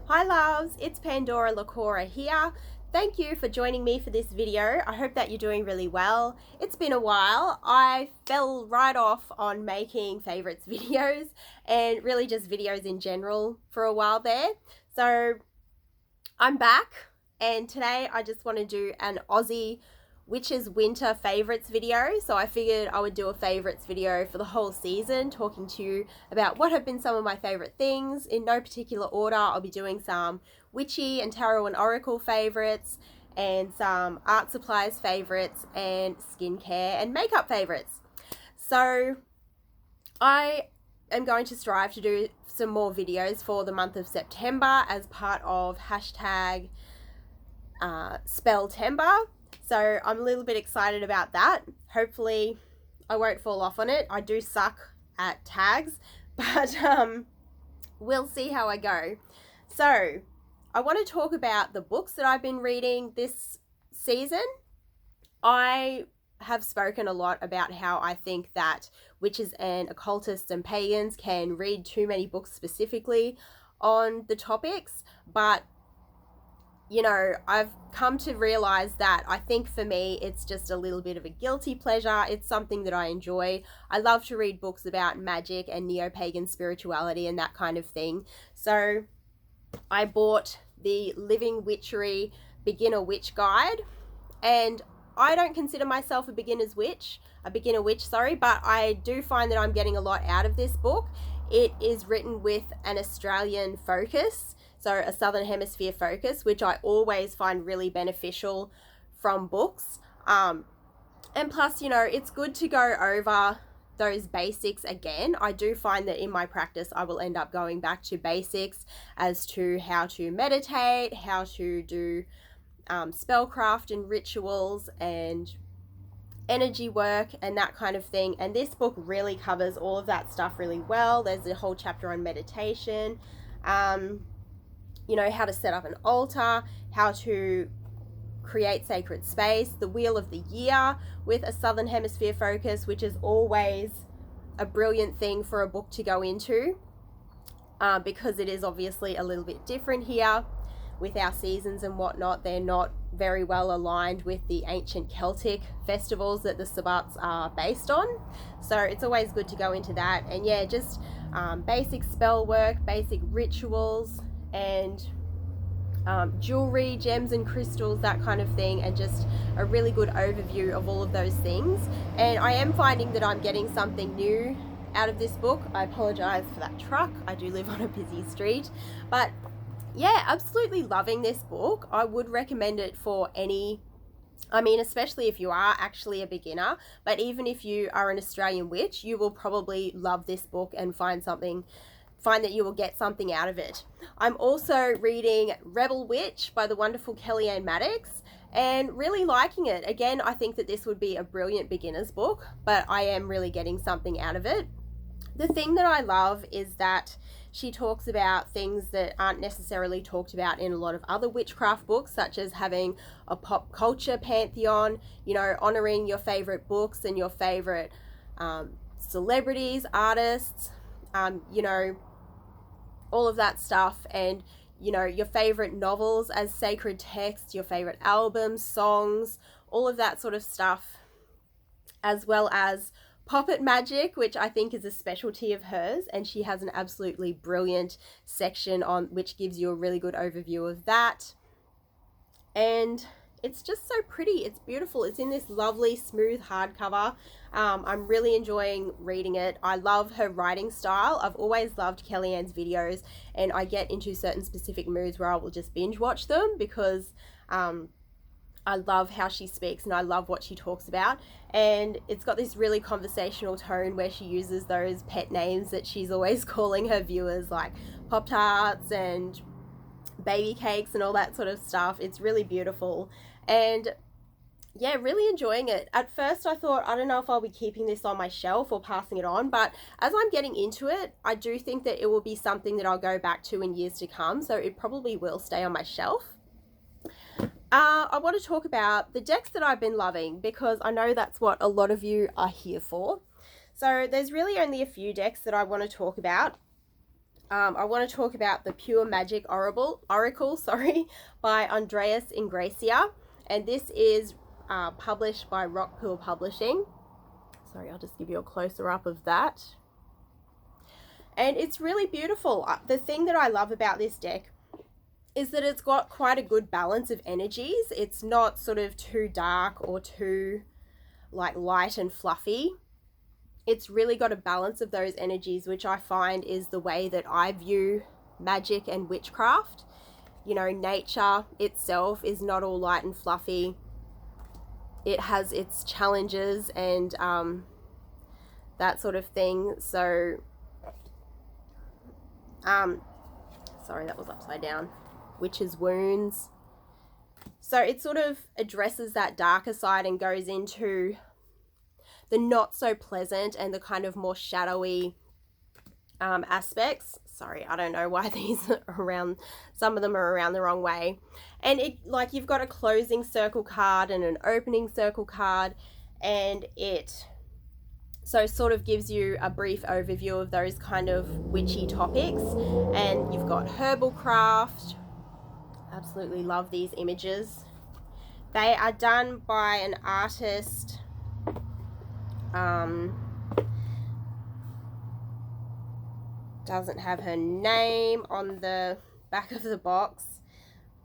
Hi loves, it's Pandora Lacora here. Thank you for joining me for this video. I hope that you're doing really well. It's been a while. I fell right off on making favorites videos and really just videos in general for a while there. So I'm back and today I just want to do an Aussie Witches Winter favorites video. So I figured I would do a favorites video for the whole season, talking to you about what have been some of my favorite things. In no particular order, I'll be doing some witchy and tarot and oracle favorites, and some art supplies favorites, and skincare and makeup favorites. So I am going to strive to do some more videos for the month of September as part of hashtag Spelltember. So I'm a little bit excited about that. Hopefully I won't fall off on it. I do suck at tags, but we'll see how I go. So I want to talk about the books that I've been reading this season. I have spoken a lot about how I think that witches and occultists and pagans can read too many books specifically on the topics, but you know, I've come to realize that I think for me it's just a little bit of a guilty pleasure. It's something that I enjoy. I love to read books about magic and neo-pagan spirituality and that kind of thing. So I bought the Living Witchery Beginner Witch Guide, and I don't consider myself a beginner witch, but I do find that I'm getting a lot out of this book. It is written with an Australian focus, so a Southern Hemisphere focus, which I always find really beneficial from books. And plus, you know, it's good to go over those basics again. I do find that in my practice, I will end up going back to basics as to how to meditate, how to do spellcraft and rituals and energy work and that kind of thing. And this book really covers all of that stuff really well. There's a whole chapter on meditation, you know, how to set up an altar, how to create sacred space, the Wheel of the Year with a Southern Hemisphere focus, which is always a brilliant thing for a book to go into, because it is obviously a little bit different here with our seasons and whatnot. They're not very well aligned with the ancient Celtic festivals that the Sabbats are based on. So it's always good to go into that. And yeah, just basic spell work, basic rituals, and jewelry, gems and crystals, that kind of thing, and just a really good overview of all of those things. And I am finding that I'm getting something new out of this book. I apologize for that truck. I do live on a busy street, but yeah, absolutely loving this book. I would recommend it for any, I mean, especially if you are actually a beginner, but even if you are an Australian witch, you will probably love this book and find that you will get something out of it. I'm also reading Rebel Witch by the wonderful Kellyanne Maddox and really liking it. Again, I think that this would be a brilliant beginner's book, but I am really getting something out of it. The thing that I love is that she talks about things that aren't necessarily talked about in a lot of other witchcraft books, such as having a pop culture pantheon, you know, honoring your favorite books and your favorite celebrities, artists, you know, all of that stuff, and you know, your favorite novels as sacred texts, your favorite albums, songs, all of that sort of stuff, as well as puppet magic, which I think is a specialty of hers, and she has an absolutely brilliant section on which gives you a really good overview of that. And it's just so pretty. It's beautiful. It's in this lovely smooth hardcover. I'm really enjoying reading it. I love her writing style. I've always loved Kellyanne's videos, and I get into certain specific moods where I will just binge watch them because I love how she speaks and I love what she talks about. And it's got this really conversational tone where she uses those pet names that she's always calling her viewers, like Pop-Tarts and baby cakes and all that sort of stuff. It's really beautiful. And yeah, really enjoying it. At first I thought, I don't know if I'll be keeping this on my shelf or passing it on, but as I'm getting into it, I do think that it will be something that I'll go back to in years to come, so it probably will stay on my shelf. I want to talk about the decks that I've been loving, because I know that's what a lot of you are here for. So there's really only a few decks that I want to talk about. I want to talk about the Pure Magic Oracle, by Andréas Engracia, and this is published by Rockpool Publishing. Sorry, I'll just give you a closer up of that. And it's really beautiful. The thing that I love about this deck is that it's got quite a good balance of energies. It's not sort of too dark or too like light and fluffy. It's really got a balance of those energies, which I find is the way that I view magic and witchcraft. You know, nature itself is not all light and fluffy. It has its challenges and that sort of thing. So, sorry, that was upside down. Witch's wounds. So it sort of addresses that darker side and goes into the not so pleasant and the kind of more shadowy aspects. Sorry, I don't know why these are around, some of them are around the wrong way. And it, like, you've got a closing circle card and an opening circle card, and it so sort of gives you a brief overview of those kind of witchy topics. And you've got herbal craft. Absolutely love these images. They are done by an artist, doesn't have her name on the back of the box,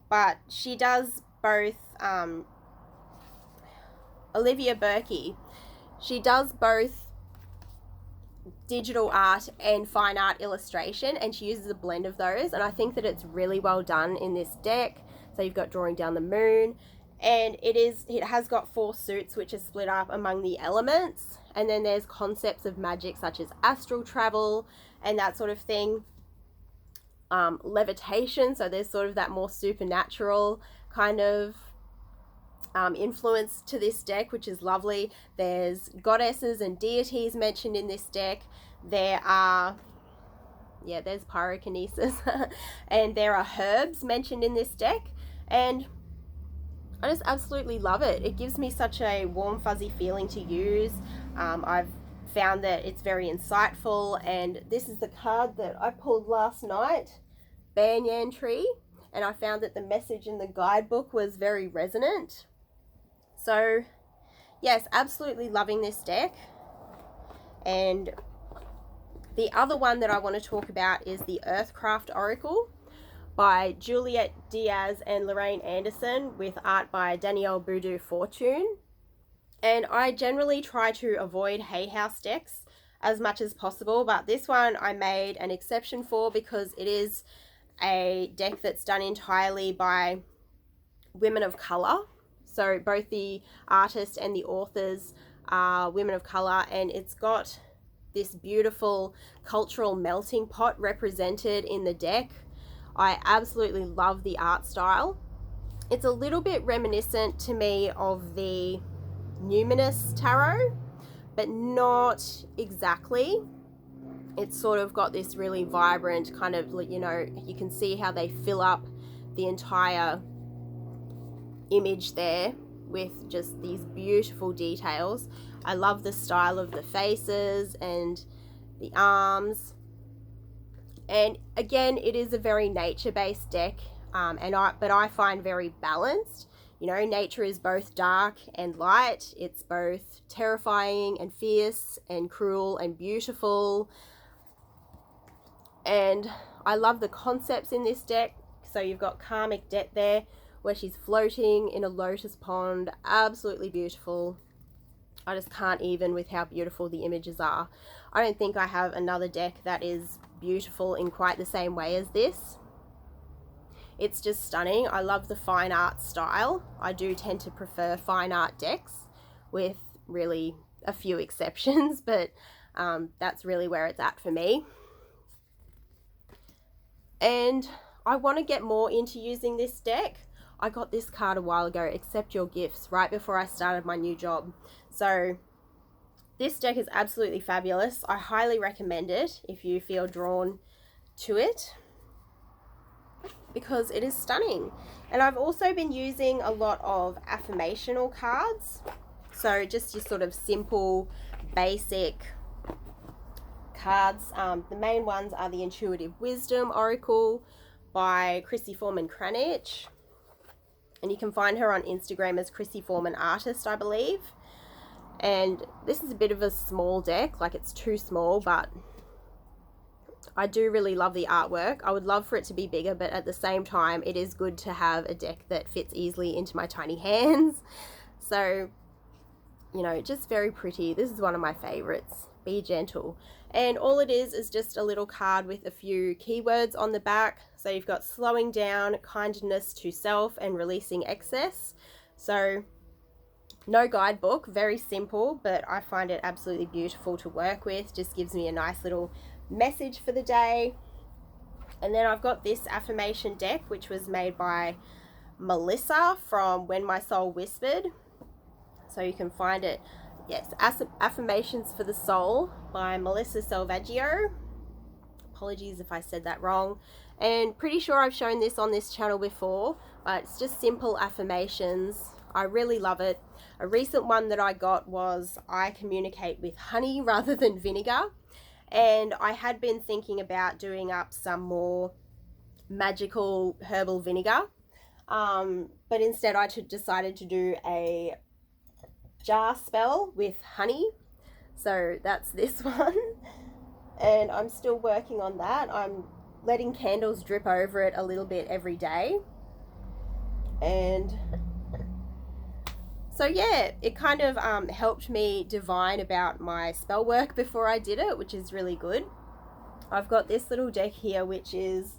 but she does both, Olivia Berkey, she does both digital art and fine art illustration, and she uses a blend of those, and I think that it's really well done in this deck. So you've got drawing down the moon, and it has got 4 suits which are split up among the elements, and then there's concepts of magic such as astral travel and that sort of thing. Levitation, so there's sort of that more supernatural kind of influence to this deck, which is lovely. There's goddesses and deities mentioned in this deck. There are, yeah, there's pyrokinesis and there are herbs mentioned in this deck, and I just absolutely love it. It gives me such a warm fuzzy feeling to use. I've found that it's very insightful, and this is the card that I pulled last night, Banyan Tree, and I found that the message in the guidebook was very resonant. So yes, absolutely loving this deck. And the other one that I want to talk about is the Earthcraft Oracle by Juliet Diaz and Lorraine Anderson, with art by Danielle Boodoo-Fortune. And I generally try to avoid Hay House decks as much as possible, but this one I made an exception for because it is a deck that's done entirely by women of colour. So both the artist and the authors are women of colour, and it's got this beautiful cultural melting pot represented in the deck. I absolutely love the art style. It's a little bit reminiscent to me of the Numinous Tarot, but not exactly. It's sort of got this really vibrant kind of, you know, you can see how they fill up the entire image there with just these beautiful details. I love the style of the faces and the arms. And again, it is a very nature-based deck, but I find very balanced. You know, nature is both dark and light. It's both terrifying and fierce and cruel and beautiful. And I love the concepts in this deck. So you've got Karmic Debt there, where she's floating in a lotus pond. Absolutely beautiful. I just can't even with how beautiful the images are. I don't think I have another deck that is beautiful in quite the same way as this. It's just stunning. I love the fine art style. I do tend to prefer fine art decks, with really a few exceptions, but that's really where it's at for me. And I want to get more into using this deck. I got this card a while ago, Accept Your Gifts, right before I started my new job. So this deck is absolutely fabulous. I highly recommend it if you feel drawn to it, because it is stunning. And I've also been using a lot of affirmational cards. So just your sort of simple, basic cards. The main ones are the Intuitive Wisdom Oracle by Chrissy Foreman Cranich, and you can find her on Instagram as Chrissy Foreman Artist, I believe. And this is a bit of a small deck, like it's too small, but I do really love the artwork. I would love for it to be bigger, but at the same time, it is good to have a deck that fits easily into my tiny hands. So, you know, just very pretty. This is one of my favorites. Be gentle. And all it is just a little card with a few keywords on the back. So you've got slowing down, kindness to self, and releasing excess. So no guidebook, very simple, but I find it absolutely beautiful to work with. Just gives me a nice little message for the day. And then I've got this affirmation deck, which was made by Melissa from When My Soul Whispered. So you can find it, yes, Affirmations for the Soul by Melissa Salvaggio. Apologies if I said that wrong. And pretty sure I've shown this on this channel before, but it's just simple affirmations. I really love it. A recent one that I got was, I communicate with honey rather than vinegar. And I had been thinking about doing up some more magical herbal vinegar. But instead I decided to do a jar spell with honey. So that's this one. And I'm still working on that. I'm letting candles drip over it a little bit every day. And so yeah, it kind of helped me divine about my spell work before I did it, which is really good. I've got this little deck here, which is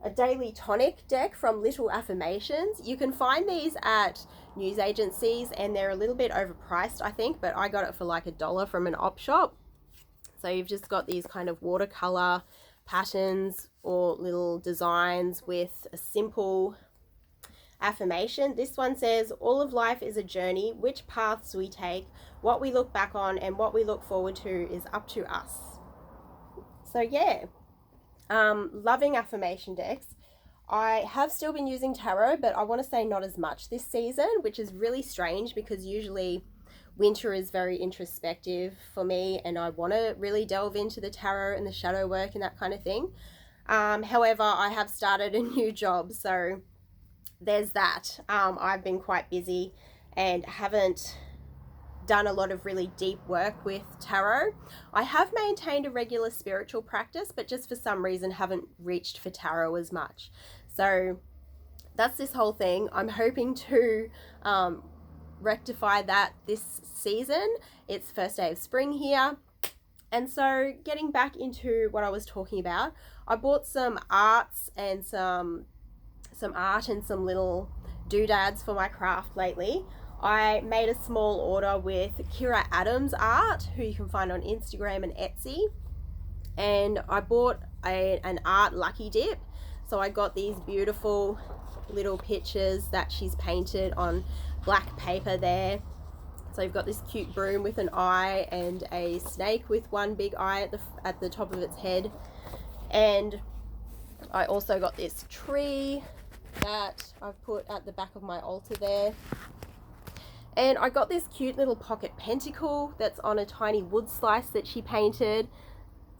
a daily tonic deck from Little Affirmations. You can find these at news agencies and they're a little bit overpriced, I think, but I got it for like $1 from an op shop. So you've just got these kind of watercolor patterns or little designs with a simple affirmation. This one says, all of life is a journey. Which paths we take, what we look back on, and what we look forward to is up to us. So yeah, loving affirmation decks. I have still been using tarot, but I want to say not as much this season, which is really strange because usually winter is very introspective for me and I want to really delve into the tarot and the shadow work and that kind of thing. However, I have started a new job, so there's that. I've been quite busy and haven't done a lot of really deep work with tarot. I have maintained a regular spiritual practice, but just for some reason haven't reached for tarot as much. So that's this whole thing. I'm hoping to rectify that this season. It's first day of spring here. And so getting back into what I was talking about, I bought some arts and some art and some little doodads for my craft lately. I made a small order with Kirra Adams Art, who you can find on Instagram and Etsy. And I bought an art lucky dip. So I got these beautiful little pictures that she's painted on black paper there. So you've got this cute broom with an eye and a snake with one big eye at the top of its head. And I also got this tree that I've put at the back of my altar there. And I got this cute little pocket pentacle that's on a tiny wood slice that she painted.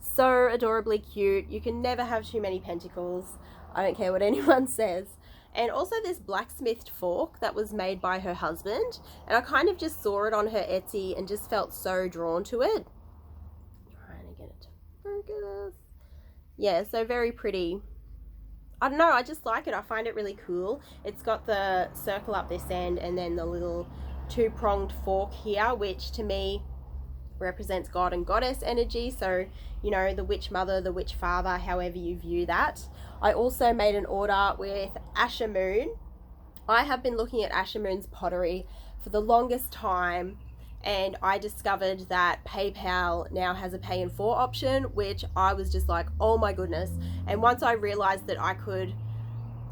So adorably cute. You can never have too many pentacles. I don't care what anyone says. And also this blacksmithed fork that was made by her husband. And I kind of just saw it on her Etsy and just felt so drawn to it. Trying to get it to focus. Yeah, so very pretty. I don't know, I just like it. I find it really cool. It's got the circle up this end and then the little two-pronged fork here, which to me represents God and Goddess energy. So, you know, the witch mother, the witch father, however you view that. I also made an order with Asher Moon. I have been looking at Asher Moon's pottery for the longest time, and I discovered that PayPal now has a pay in 4 option, which I was just like, oh my goodness. And once I realized that I could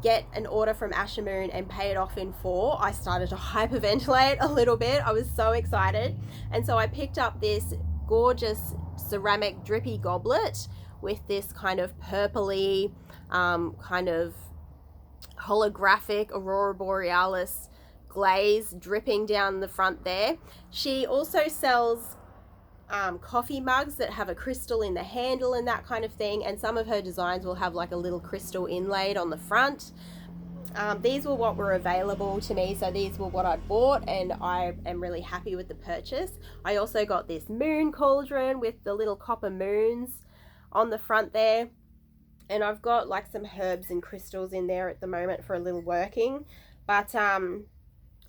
get an order from Asher Moon and pay it off in 4, I started to hyperventilate a little bit. I was so excited. And so I picked up this gorgeous ceramic drippy goblet with this kind of purpley, kind of holographic aurora borealis glaze dripping down the front there. She also sells coffee mugs that have a crystal in the handle and that kind of thing, and some of her designs will have like a little crystal inlaid on the front. These were what were available to me, so these were what I bought, and I am really happy with the purchase. I also got this moon cauldron with the little copper moons on the front there, and I've got like some herbs and crystals in there at the moment for a little working, but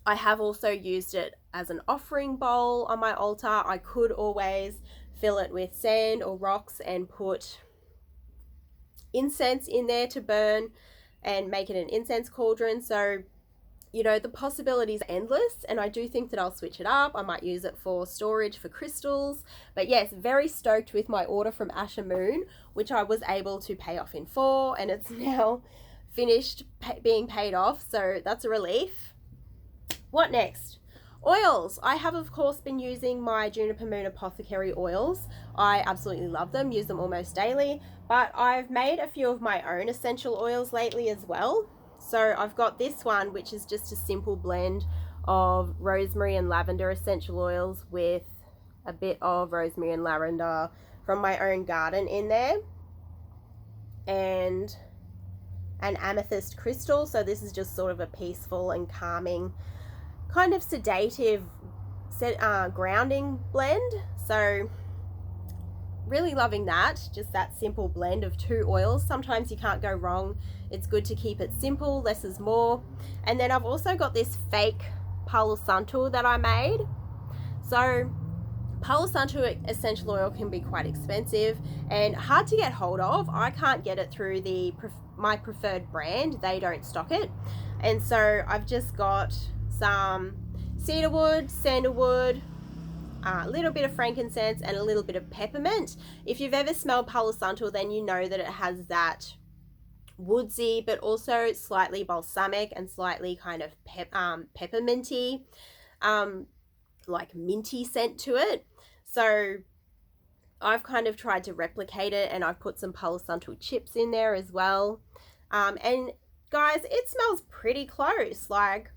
I have also used it as an offering bowl on my altar. I could always fill it with sand or rocks and put incense in there to burn and make it an incense cauldron. So, you know, the possibilities are endless, and I do think that I'll switch it up. I might use it for storage for crystals. But yes, very stoked with my order from Asher Moon, which I was able to pay off in full, and it's now finished being paid off, so that's a relief. What next? Oils. I have of course been using my Juniper Moon Apothecary oils. I absolutely love them, use them almost daily, but I've made a few of my own essential oils lately as well. So I've got this one, which is just a simple blend of rosemary and lavender essential oils with a bit of rosemary and lavender from my own garden in there, and an amethyst crystal. So this is just sort of a peaceful and calming, kind of sedative grounding blend. So really loving that, just that simple blend of two oils. Sometimes you can't go wrong. It's good to keep it simple, less is more. And then I've also got this fake Palo Santo that I made. So Palo Santo essential oil can be quite expensive and hard to get hold of. I can't get it through my preferred brand. They don't stock it. And so I've just got some cedarwood, sandalwood, a little bit of frankincense, and a little bit of peppermint. If you've ever smelled Palo Santo, then you know that it has that woodsy but also slightly balsamic and slightly kind of pepperminty, like minty scent to it. So I've kind of tried to replicate it, and I've put some Palo Santo chips in there as well. And guys, it smells pretty close. Like,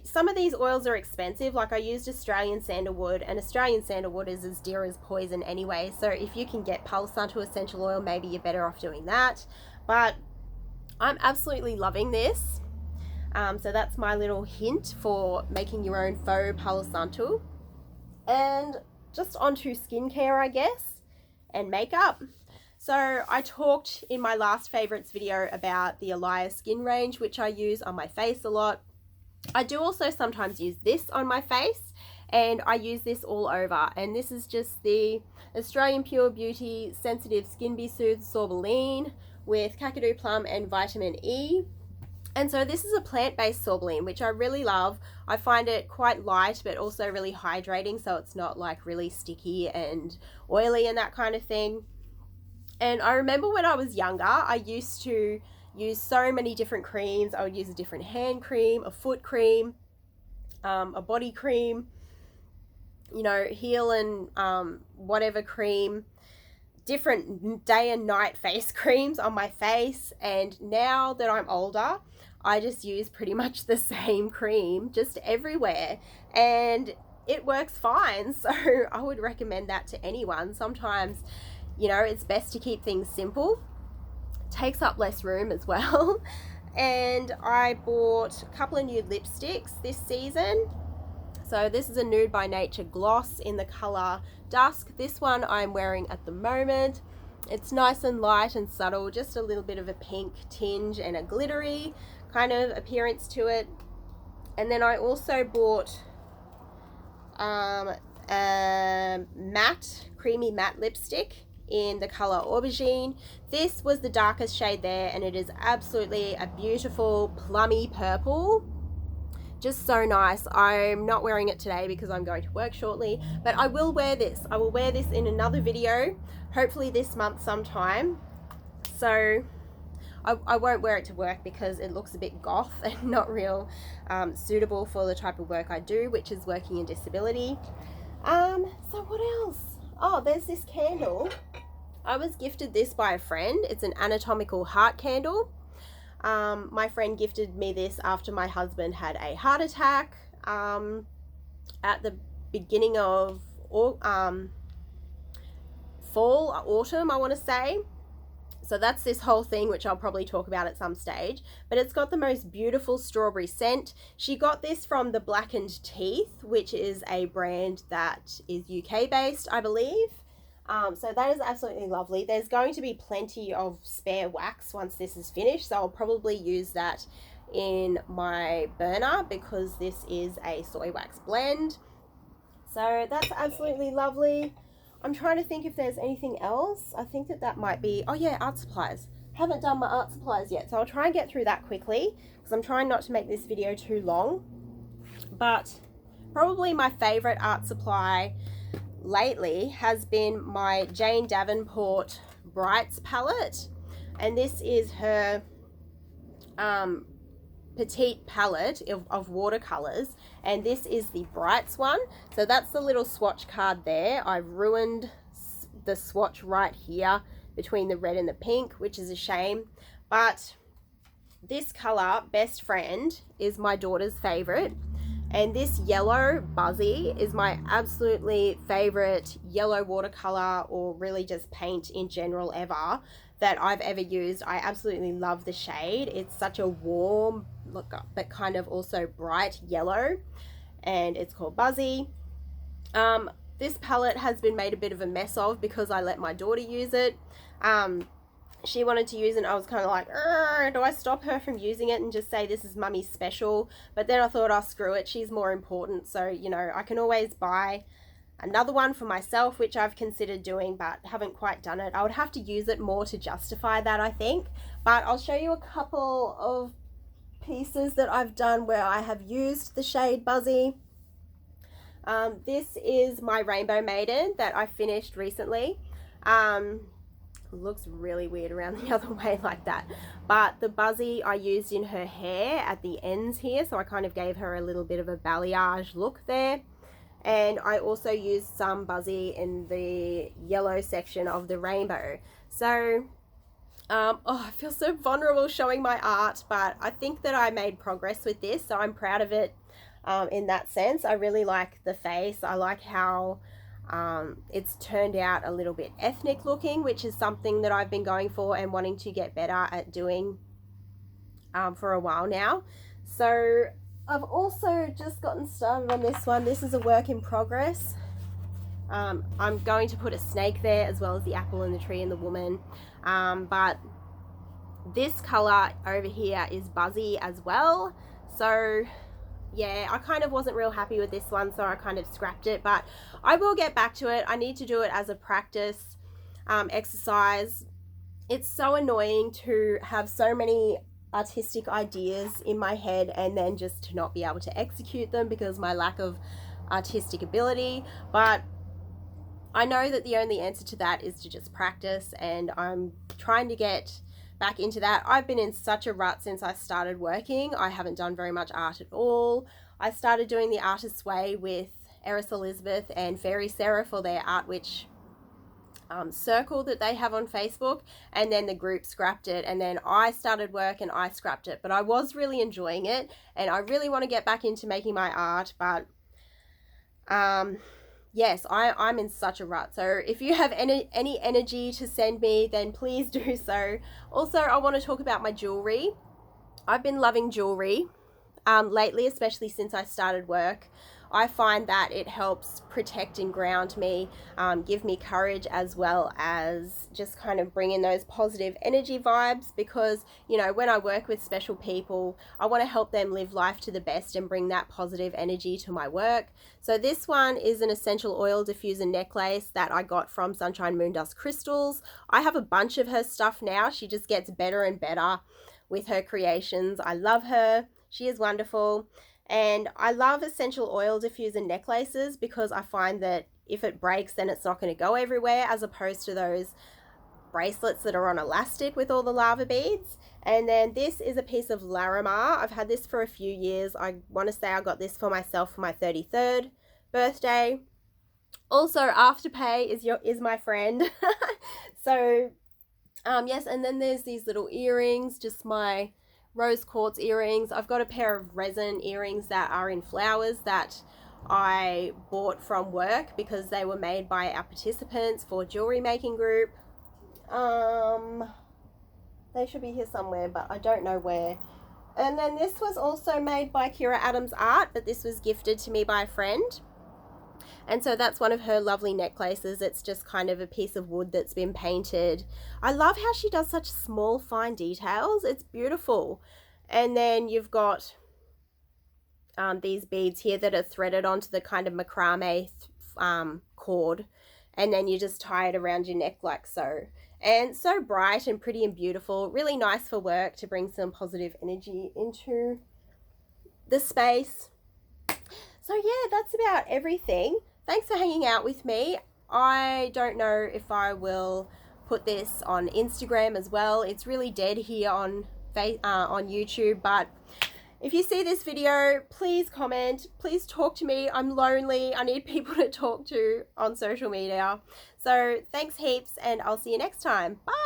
some of these oils are expensive. Like, I used Australian sandalwood, and Australian sandalwood is as dear as poison anyway. So if you can get Palo Santo essential oil, maybe you're better off doing that. But I'm absolutely loving this. So that's my little hint for making your own faux Palo Santo. And just onto skincare, I guess, and makeup. So I talked in my last favorites video about the Alaya skin range, which I use on my face a lot. I do also sometimes use this on my face, and I use this all over. And this is just the Australian Pure Beauty Sensitive Skin Be Soothe Sorbeline with Kakadu Plum and Vitamin E. And so this is a plant-based sorbeline, which I really love. I find it quite light, but also really hydrating, so it's not like really sticky and oily and that kind of thing. And I remember when I was younger, I used to use so many different creams. I would use a different hand cream, a foot cream, a body cream, you know, heel and whatever cream, different day and night face creams on my face. And now that I'm older, I just use pretty much the same cream just everywhere, and it works fine. So I would recommend that to anyone. Sometimes, you know, it's best to keep things simple. Takes up less room as well. And I bought a couple of new lipsticks this season. So this is a Nude by Nature gloss in the color Dusk. This one I'm wearing at the moment. It's nice and light and subtle, just a little bit of a pink tinge and a glittery kind of appearance to it. And then I also bought a creamy matte lipstick in the color Aubergine. This was the darkest shade there, and it is absolutely a beautiful plummy purple. Just so nice. I'm not wearing it today because I'm going to work shortly, but I will wear this. I will wear this in another video, hopefully this month sometime. So I won't wear it to work because it looks a bit goth and not real suitable for the type of work I do, which is working in disability. So what else? Oh, there's this candle. I was gifted this by a friend. It's an anatomical heart candle. My friend gifted me this after my husband had a heart attack at the beginning of fall, autumn, I want to say. So that's this whole thing, which I'll probably talk about at some stage. But it's got the most beautiful strawberry scent. She got this from the Blackened Teeth, which is a brand that is UK based, I believe. So that is absolutely lovely. There's going to be plenty of spare wax once this is finished. So I'll probably use that in my burner because this is a soy wax blend. So that's absolutely lovely. I'm trying to think if there's anything else. I think that might be, oh yeah, art supplies. Haven't done my art supplies yet, so I'll try and get through that quickly because I'm trying not to make this video too long. But probably my favorite art supply lately has been my Jane Davenport Brights palette, and this is her petite palette of watercolors, and this is the Brights one. So that's the little swatch card there. I've ruined the swatch right here between the red and the pink, which is a shame, but this color, Best Friend, is my daughter's favorite, and this yellow Buzzy is my absolutely favorite yellow watercolor, or really just paint in general ever, that I've ever used. I absolutely love the shade. It's such a warm look, but kind of also bright yellow, and it's called Buzzy. This palette has been made a bit of a mess of because I let my daughter use it. She wanted to use it, and I was kind of like, do I stop her from using it and just say this is mummy's special? But then I thought, oh, screw it, she's more important. So, you know, I can always buy another one for myself, which I've considered doing but haven't quite done it. I would have to use it more to justify that, I think. But I'll show you a couple of pieces that I've done where I have used the shade Buzzy. This is my Rainbow Maiden that I finished recently. Looks really weird around the other way like that, but the Buzzy I used in her hair at the ends here, so I kind of gave her a little bit of a balayage look there. And I also used some Buzzy in the yellow section of the rainbow. So oh, I feel so vulnerable showing my art, but I think that I made progress with this, so I'm proud of it. In that sense, I really like the face. I like how it's turned out a little bit ethnic looking, which is something that I've been going for and wanting to get better at doing for a while now. So I've also just gotten started on this one. This is a work in progress. I'm going to put a snake there as well as the apple and the tree and the woman, but this color over here is Buzzy as well. So yeah, I kind of wasn't real happy with this one, so I kind of scrapped it, but I will get back to it. I need to do it as a practice exercise. It's so annoying to have so many artistic ideas in my head and then just to not be able to execute them because my lack of artistic ability. But I know that the only answer to that is to just practice, and I'm trying to get back into that. I've been in such a rut since I started working. I haven't done very much art at all. I started doing the Artist's Way with Eris Elizabeth and Fairy Sarah for their Art Witch circle that they have on Facebook, and then the group scrapped it, and then I started work and I scrapped it. But I was really enjoying it, and I really want to get back into making my art, but yes, I'm in such a rut. So if you have any energy to send me, then please do so. Also, I want to talk about my jewelry. I've been loving jewelry lately, especially since I started work. I find that it helps protect and ground me, give me courage, as well as just kind of bring in those positive energy vibes, because, you know, when I work with special people, I want to help them live life to the best and bring that positive energy to my work. So this one is an essential oil diffuser necklace that I got from Sunshine Moondust Crystals. I have a bunch of her stuff now. She just gets better and better with her creations. I love her. She is wonderful. And I love essential oil diffuser necklaces because I find that if it breaks, then it's not going to go everywhere, as opposed to those bracelets that are on elastic with all the lava beads. And then this is a piece of Larimar. I've had this for a few years. I want to say I got this for myself for my 33rd birthday. Also, Afterpay is my friend. So yes, and then there's these little earrings, just my rose quartz earrings. I've got a pair of resin earrings that are in flowers that I bought from work because they were made by our participants for jewelry making group. They should be here somewhere, but I don't know where. And then this was also made by Kirra Adams Art, but this was gifted to me by a friend. And so that's one of her lovely necklaces. It's just kind of a piece of wood that's been painted. I love how she does such small, fine details. It's beautiful. And then you've got these beads here that are threaded onto the kind of macrame cord. And then you just tie it around your neck like so. And so bright and pretty and beautiful. Really nice for work to bring some positive energy into the space. So yeah, that's about everything. Thanks for hanging out with me. I don't know if I will put this on Instagram as well. It's really dead here on YouTube, but if you see this video, please comment, please talk to me. I'm lonely. I need people to talk to on social media. So thanks heaps, and I'll see you next time. Bye.